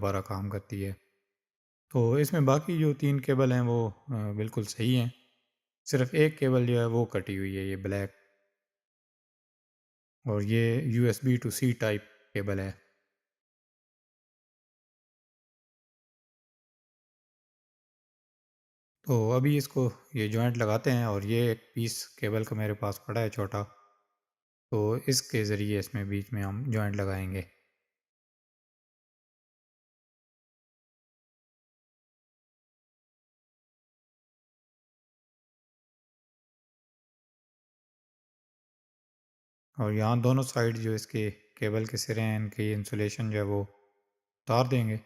दोबारा काम करती है। तो इसमें बाकी जो 3 केबल हैं वो बिल्कुल सही हैं। सिर्फ़ एक केबल जो है वो कटी हुई है, ये ब्लैक, और ये USB to C type cable है। तो अभी इसको ये जॉइंट लगाते हैं, और ये एक पीस केबल का मेरे पास पड़ा है छोटा, तो इसके ज़रिए इसमें बीच में हम जॉइंट लगाएंगे। और यहाँ दोनों साइड जो इसके केबल के सिरे हैं, इनकी इंसुलेशन जो है वो उतार देंगे।